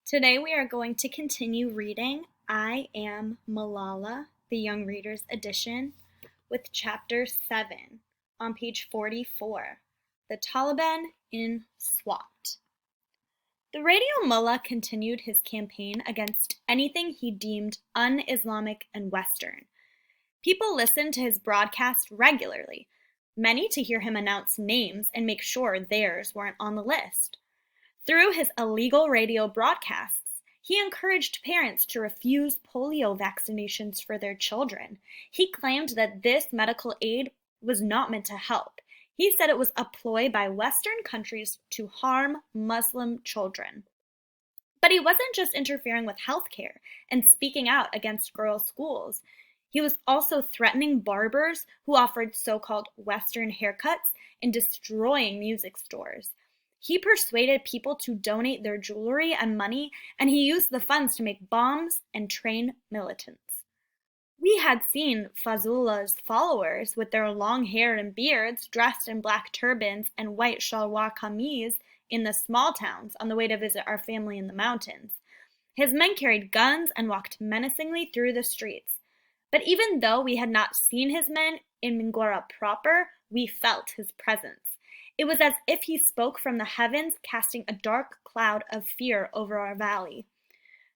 Today we are going to continue reading I Am Malala, the Young Readers Edition, with Chapter 7 on page 44, The Taliban in Swat. The Radio Mullah continued his campaign against anything he deemed un-Islamic and Western. People listened to his broadcast regularly, many to hear him announce names and make sure theirs weren't on the list. Through his illegal radio broadcasts, he encouraged parents to refuse polio vaccinations for their children. He claimed that this medical aid was not meant to help. He said it was a ploy by Western countries to harm Muslim children. But he wasn't just interfering with healthcare and speaking out against girls' schools. He was also threatening barbers who offered so-called Western haircuts and destroying music stores. He persuaded people to donate their jewelry and money, and he used the funds to make bombs and train militants. We had seen Fazlullah's followers with their long hair and beards, dressed in black turbans and white shalwar kameez in the small towns on the way to visit our family in the mountains. His men carried guns and walked menacingly through the streets. But even though we had not seen his men in Mingora proper, we felt his presence. It was as if he spoke from the heavens, casting a dark cloud of fear over our valley.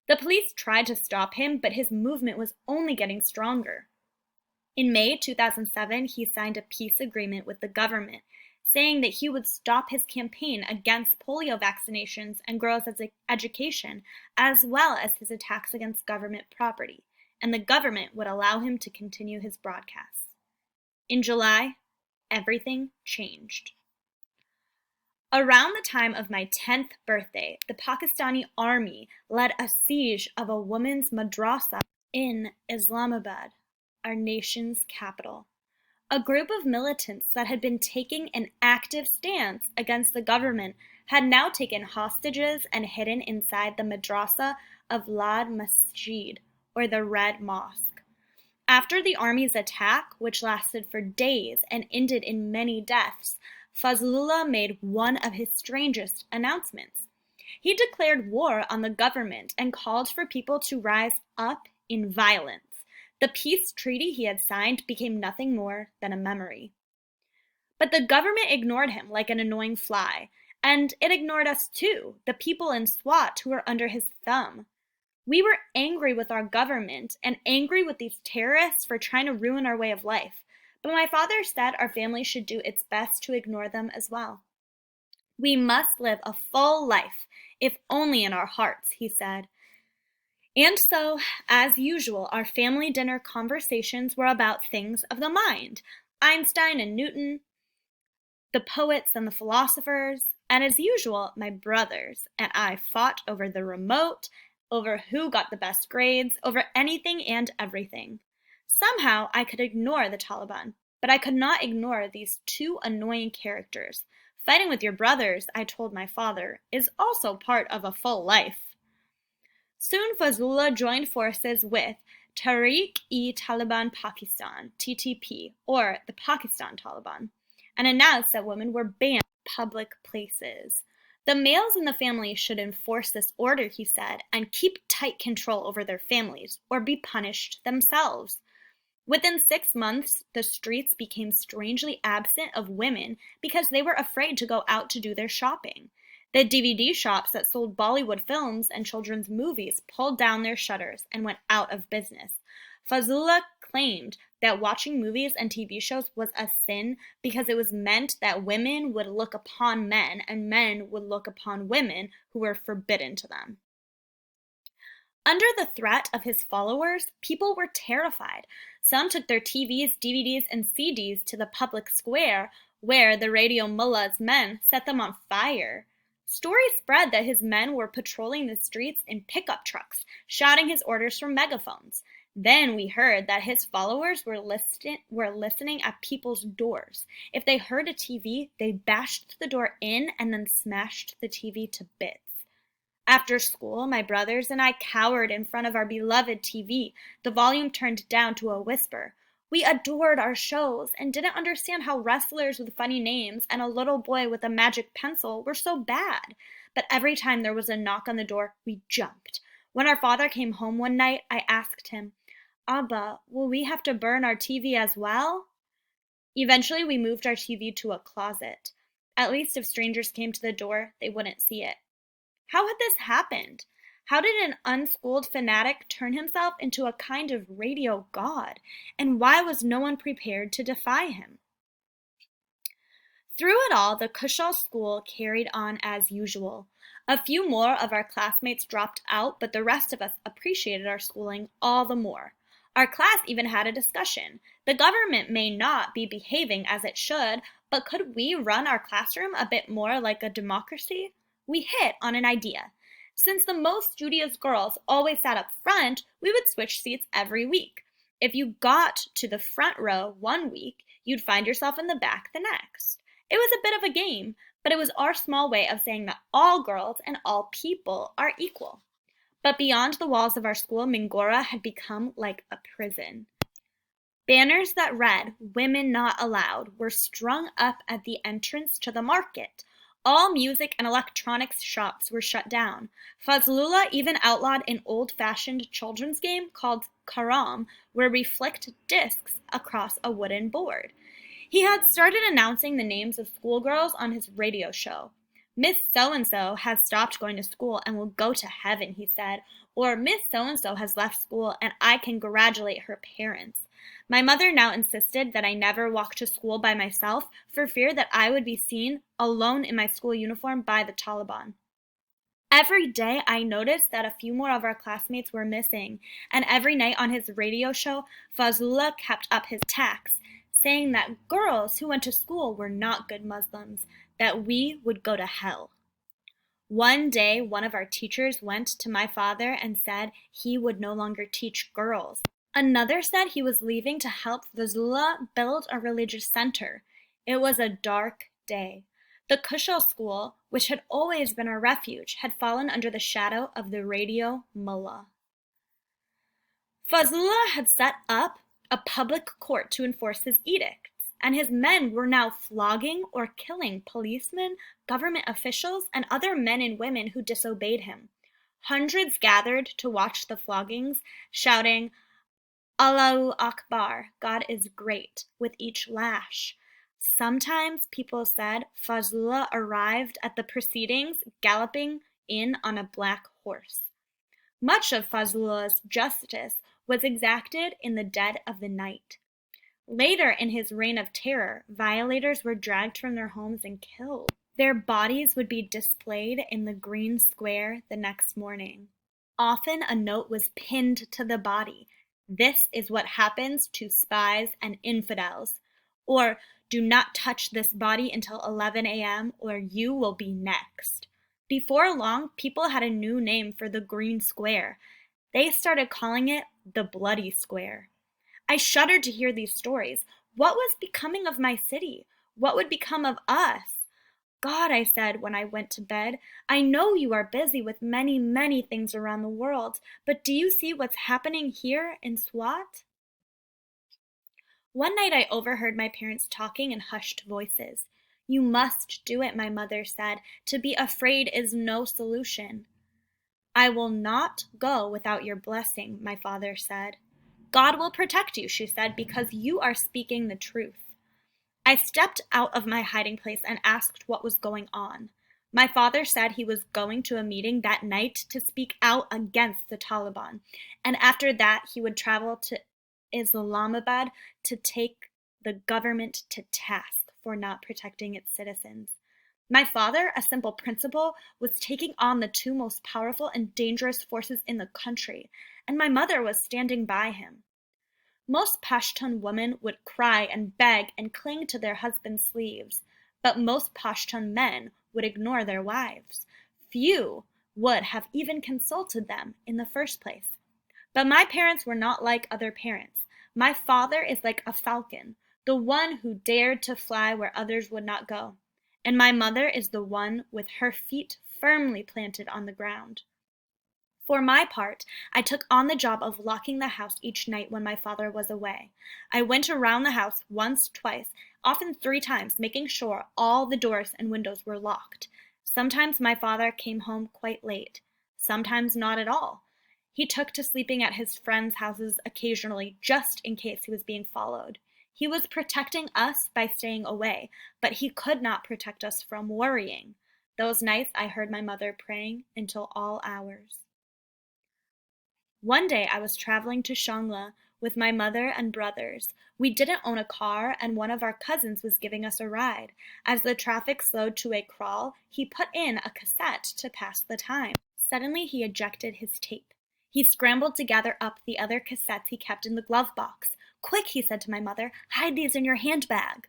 The police tried to stop him, but his movement was only getting stronger. In May 2007, he signed a peace agreement with the government, saying that he would stop his campaign against polio vaccinations and girls' education, as well as his attacks against government property, and the government would allow him to continue his broadcasts. In July, everything changed. Around the time of my 10th birthday, the Pakistani army led a siege of a women's madrasa in Islamabad, our nation's capital. A group of militants that had been taking an active stance against the government had now taken hostages and hidden inside the madrasa of Lad Masjid, or the Red Mosque. After the army's attack, which lasted for days and ended in many deaths, Fazlullah made one of his strangest announcements. He declared war on the government and called for people to rise up in violence. The peace treaty he had signed became nothing more than a memory. But the government ignored him like an annoying fly, and it ignored us too, the people in Swat who were under his thumb. We were angry with our government and angry with these terrorists for trying to ruin our way of life. But my father said our family should do its best to ignore them as well. We must live a full life, if only in our hearts, he said. And so, as usual, our family dinner conversations were about things of the mind, Einstein and Newton, the poets and the philosophers, and as usual, my brothers and I fought over the remote, over who got the best grades, over anything and everything. Somehow I could ignore the Taliban, but I could not ignore these two annoying characters. Fighting with your brothers, I told my father, is also part of a full life. Soon Fazlullah joined forces with Tehreek-e-Taliban Pakistan, TTP, or the Pakistan Taliban, and announced that women were banned from public places. The males in the family should enforce this order, he said, and keep tight control over their families, or be punished themselves. Within 6 months, the streets became strangely absent of women because they were afraid to go out to do their shopping. The DVD shops that sold Bollywood films and children's movies pulled down their shutters and went out of business. Fazlullah claimed that watching movies and TV shows was a sin because it was meant that women would look upon men and men would look upon women who were forbidden to them. Under the threat of his followers, people were terrified. Some took their TVs, DVDs, and CDs to the public square, where the Radio Mullah's men set them on fire. Stories spread that his men were patrolling the streets in pickup trucks, shouting his orders from megaphones. Then we heard that his followers were listening at people's doors. If they heard a TV, they bashed the door in and then smashed the TV to bits. After school, my brothers and I cowered in front of our beloved TV, the volume turned down to a whisper. We adored our shows and didn't understand how wrestlers with funny names and a little boy with a magic pencil were so bad. but every time there was a knock on the door, we jumped. When our father came home one night, I asked him, Abba, will we have to burn our TV as well? Eventually, we moved our TV to a closet. At least if strangers came to the door, they wouldn't see it. How had this happened? How did an unschooled fanatic turn himself into a kind of radio god? And why was no one prepared to defy him? Through it all, the Cushall school carried on as usual. A few more of our classmates dropped out, but the rest of us appreciated our schooling all the more. Our class even had a discussion. The government may not be behaving as it should, but could we run our classroom a bit more like a democracy? We hit on an idea. Since the most studious girls always sat up front, we would switch seats every week. If you got to the front row one week, you'd find yourself in the back the next. It was a bit of a game, but it was our small way of saying that all girls and all people are equal. But beyond the walls of our school, Mingora had become like a prison. Banners that read, "Women Not Allowed," were strung up at the entrance to the market. All music and electronics shops were shut down. Fazlullah even outlawed an old-fashioned children's game called Karam, where we flicked discs across a wooden board. He had started announcing the names of schoolgirls on his radio show. Miss So-and-so has stopped going to school and will go to heaven, he said, or Miss So-and-so has left school and I congratulate her parents. My mother now insisted that I never walk to school by myself for fear that I would be seen alone in my school uniform by the Taliban. Every day I noticed that a few more of our classmates were missing, and every night on his radio show, Fazlullah kept up his tax, saying that girls who went to school were not good Muslims, that we would go to hell. One day, one of our teachers went to my father and said he would no longer teach girls. Another said he was leaving to help Fazlullah build a religious center. It was a dark day. The Cushall school, which had always been our refuge, had fallen under the shadow of the radio mullah. Fazlullah had set up a public court to enforce his edicts, and his men were now flogging or killing policemen, government officials, and other men and women who disobeyed him. Hundreds gathered to watch the floggings, shouting, Allahu Akbar, God is great, with each lash. Sometimes, people said, Fazlullah arrived at the proceedings galloping in on a black horse. Much of Fazlullah's justice was exacted in the dead of the night. Later in his reign of terror, violators were dragged from their homes and killed. Their bodies would be displayed in the green square the next morning. Often a note was pinned to the body. This is what happens to spies and infidels. Or, do not touch this body until 11 a.m. or you will be next. Before long, people had a new name for the green square. They started calling it the Bloody Square. I shuddered to hear these stories. What was becoming of my city? What would become of us? God, I said when I went to bed, I know you are busy with many, many things around the world, but do you see what's happening here in Swat? One night I overheard my parents talking in hushed voices. You must do it, my mother said. To be afraid is no solution. I will not go without your blessing, my father said. God will protect you, she said, because you are speaking the truth. I stepped out of my hiding place and asked what was going on. My father said he was going to a meeting that night to speak out against the Taliban, and after that he would travel to Islamabad to take the government to task for not protecting its citizens. My father, a simple principal, was taking on the two most powerful and dangerous forces in the country, and my mother was standing by him. Most Pashtun women would cry and beg and cling to their husbands' sleeves, but most Pashtun men would ignore their wives. Few would have even consulted them in the first place. But my parents were not like other parents. My father is like a falcon, the one who dared to fly where others would not go. And my mother is the one with her feet firmly planted on the ground. For my part, I took on the job of locking the house each night when my father was away. I went around the house once, twice, often 3 times, making sure all the doors and windows were locked. Sometimes my father came home quite late, sometimes not at all. He took to sleeping at his friends' houses occasionally just in case he was being followed. He was protecting us by staying away, but he could not protect us from worrying. Those nights I heard my mother praying until all hours. One day I was traveling to Shangla with my mother and brothers. We didn't own a car, and one of our cousins was giving us a ride. As the traffic slowed to a crawl, he put in a cassette to pass the time. Suddenly he ejected his tape. He scrambled to gather up the other cassettes he kept in the glove box. "Quick," he said to my mother, "hide these in your handbag."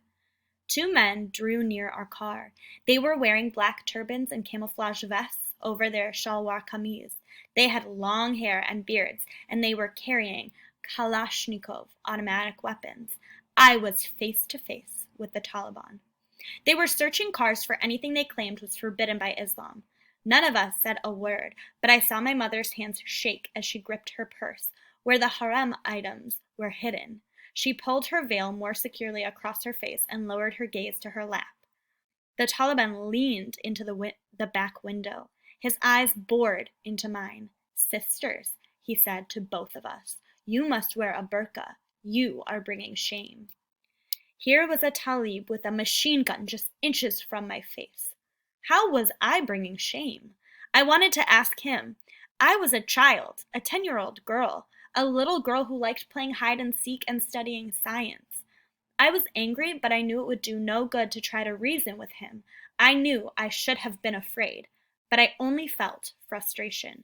Two men drew near our car. They were wearing black turbans and camouflage vests over their shalwar kameez. They had long hair and beards, and they were carrying Kalashnikov automatic weapons. I was face to face with the Taliban. They were searching cars for anything they claimed was forbidden by Islam. None of us said a word, but I saw my mother's hands shake as she gripped her purse, where the harem items were hidden. She pulled her veil more securely across her face and lowered her gaze to her lap. The Taliban leaned into the back window. His eyes bored into mine. "Sisters," he said to both of us, "you must wear a burqa. You are bringing shame." Here was a talib with a machine gun just inches from my face. How was I bringing shame? I wanted to ask him. I was a child, a 10-year-old girl, a little girl who liked playing hide and seek and studying science. I was angry, but I knew it would do no good to try to reason with him. I knew I should have been afraid, but I only felt frustration.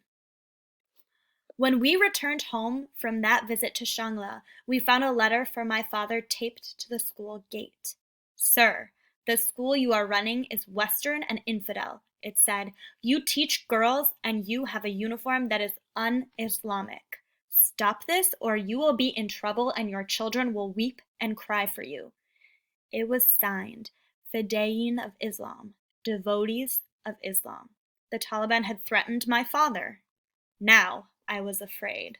When we returned home from that visit to Shangla, we found a letter from my father taped to the school gate. "Sir, the school you are running is Western and infidel," it said. "You teach girls and you have a uniform that is un-Islamic. Stop this or you will be in trouble and your children will weep and cry for you." It was signed, Fidayin of Islam, devotees of Islam. The Taliban had threatened my father. Now I was afraid.